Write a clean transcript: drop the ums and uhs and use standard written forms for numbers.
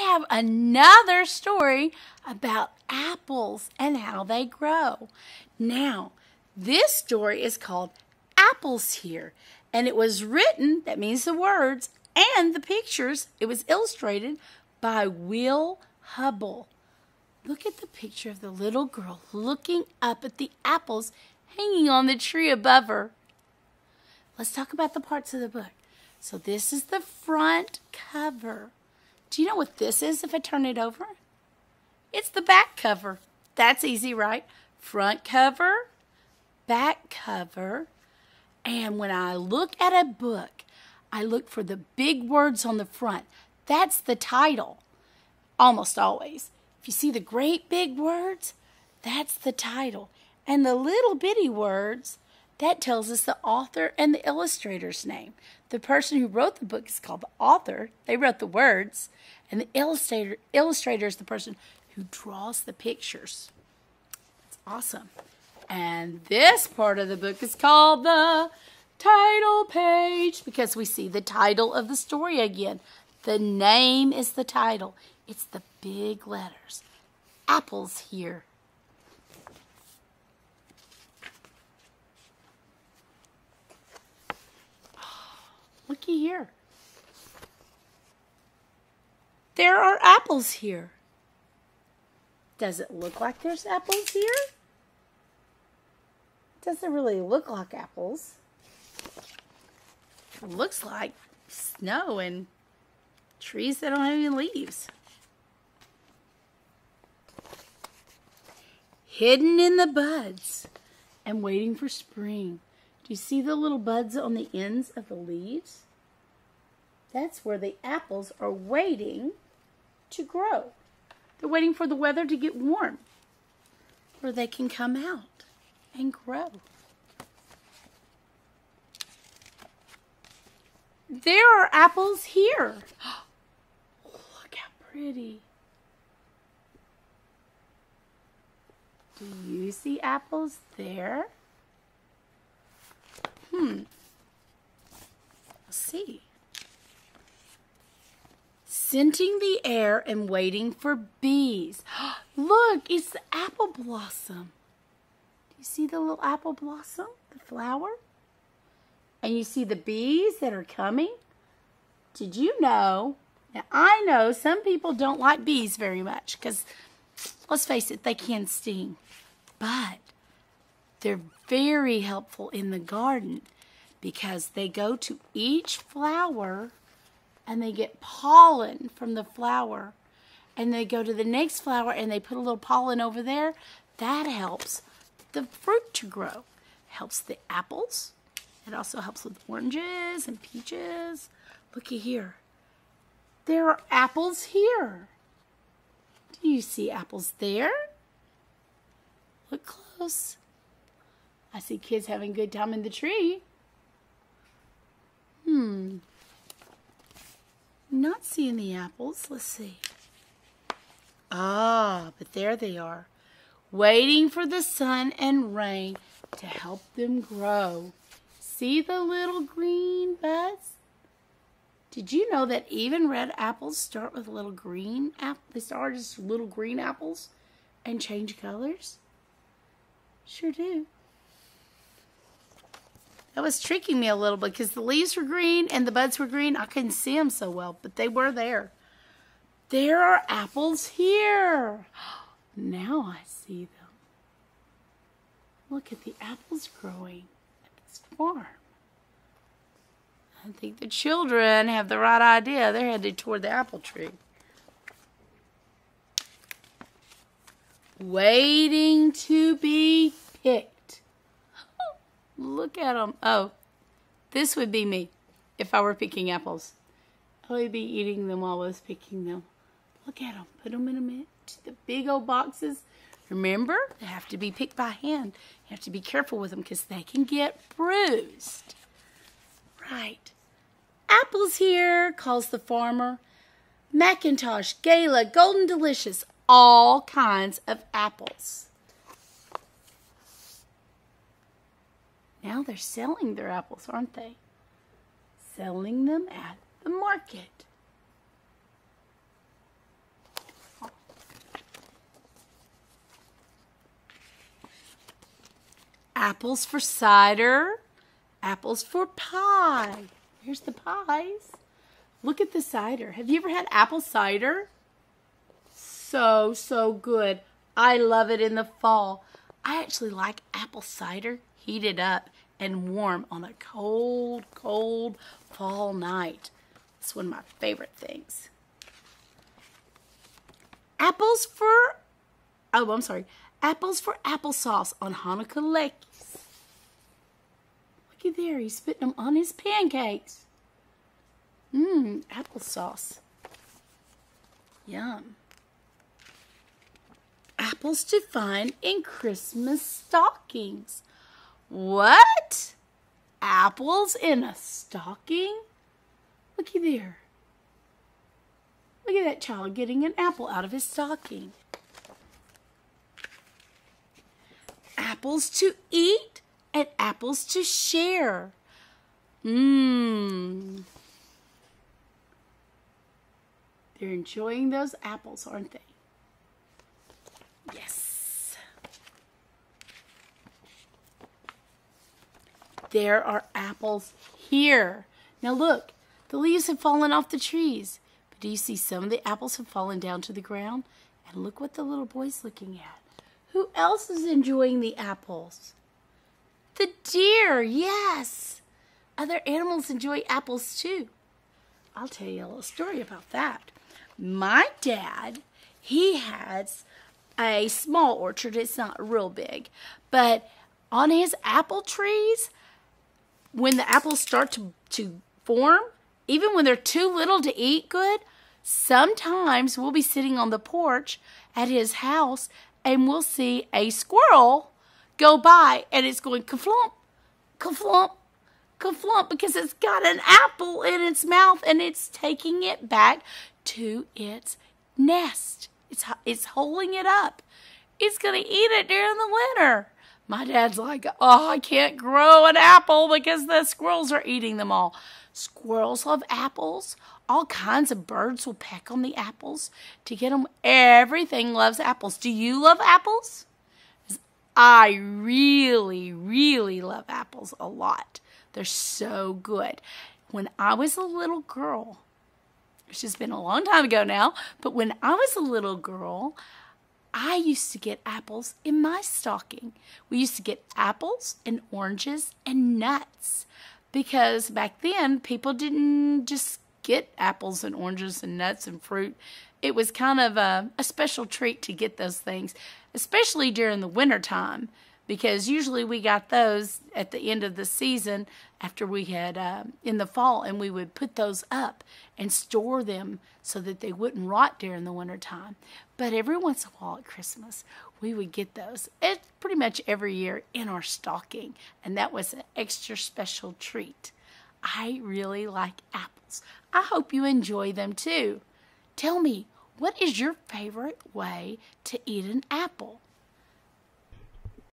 have another story about apples and how they grow. Now, this story is called Apples Here, and it was written, that means the words, and the pictures, it was illustrated by Will Hubble. Look at the picture of the little girl looking up at the apples hanging on the tree above her. Let's talk about the parts of the book. So this is the front cover. Do you know what this is if I turn it over? It's the back cover. That's easy, right? Front cover, back cover. And when I look at a book, I look for the big words on the front. That's the title, almost always. If you see the great big words, that's the title. And the little bitty words, that tells us the author and the illustrator's name. The person who wrote the book is called the author. They wrote the words. And the illustrator is the person who draws the pictures. It's awesome. And this part of the book is called the title page because we see the title of the story again. The name is the title. It's the big letters. Apples Here. Looky here. There are apples here. Does it look like there's apples here? It doesn't really look like apples. It looks like snow and trees that don't have any leaves. Hidden in the buds and waiting for spring. Do you see the little buds on the ends of the leaves? That's where the apples are waiting to grow. They're waiting for the weather to get warm where they can come out and grow. There are apples here. Look how pretty. Do you see apples there? Let's see. Scenting the air and waiting for bees. Look, it's the apple blossom. Do you see the little apple blossom, the flower? And you see the bees that are coming? Did you know? Now, I know some people don't like bees very much because, let's face it, they can sting. But they're very helpful in the garden because they go to each flower and they get pollen from the flower. And they go to the next flower and they put a little pollen over there. That helps the fruit to grow. Helps the apples. It also helps with oranges and peaches. Looky here. There are apples here. Do you see apples there? Look close. I see kids having a good time in the tree. Not seeing the apples. Let's see. Ah, but there they are. Waiting for the sun and rain to help them grow. See the little green buds? Did you know that even red apples start with little green apples? They start as little green apples and change colors? Sure do. That was tricking me a little bit because the leaves were green and the buds were green. I couldn't see them so well, but they were there. There are apples here. Now I see them. Look at the apples growing at this farm. I think the children have the right idea. They're headed toward the apple tree. Waiting to be picked. Look at them. Oh, this would be me if I were picking apples. I would be eating them while I was picking them. Look at them. Put them in the big old boxes. Remember, they have to be picked by hand. You have to be careful with them because they can get bruised. Right. Apples here, calls the farmer. Macintosh, Gala, Golden Delicious, all kinds of apples. Now they're selling their apples, aren't they? Selling them at the market. Apples for cider. Apples for pie. Here's the pies. Look at the cider. Have you ever had apple cider? So, so good. I love it in the fall. I actually like apple cider heated up and warm on a cold, cold fall night. It's one of my favorite things. Apples for applesauce on Hanukkah Lakes. Looky there, he's putting them on his pancakes. Applesauce. Yum. Apples to find in Christmas stockings. What? Apples in a stocking? Looky there. Look at that child getting an apple out of his stocking. Apples to eat and apples to share. They're enjoying those apples, aren't they? Yes. There are apples here. Now look, the leaves have fallen off the trees. But do you see some of the apples have fallen down to the ground? And look what the little boy's looking at. Who else is enjoying the apples? The deer, yes. Other animals enjoy apples too. I'll tell you a little story about that. My dad, he has a small orchard. It's not real big. But on his apple trees, when the apples start to form, even when they're too little to eat good, sometimes we'll be sitting on the porch at his house and we'll see a squirrel go by and it's going ka-flump, ka-flump, ka-flump because it's got an apple in its mouth and it's taking it back to its nest. It's holding it up. It's going to eat it during the winter. My dad's like, oh, I can't grow an apple because the squirrels are eating them all. Squirrels love apples. All kinds of birds will peck on the apples to get them. Everything loves apples. Do you love apples? I really, really love apples a lot. They're so good. When I was a little girl, which has been a long time ago now, but when I was a little girl, I used to get apples in my stocking. We used to get apples and oranges and nuts because back then people didn't just get apples and oranges and nuts and fruit. It was kind of a special treat to get those things, especially during the winter time, because usually we got those at the end of the season after we had in the fall, and we would put those up and store them so that they wouldn't rot during the winter time. But every once in a while at Christmas, we would get those. It's pretty much every year in our stocking, and that was an extra special treat. I really like apples. I hope you enjoy them too. Tell me, what is your favorite way to eat an apple?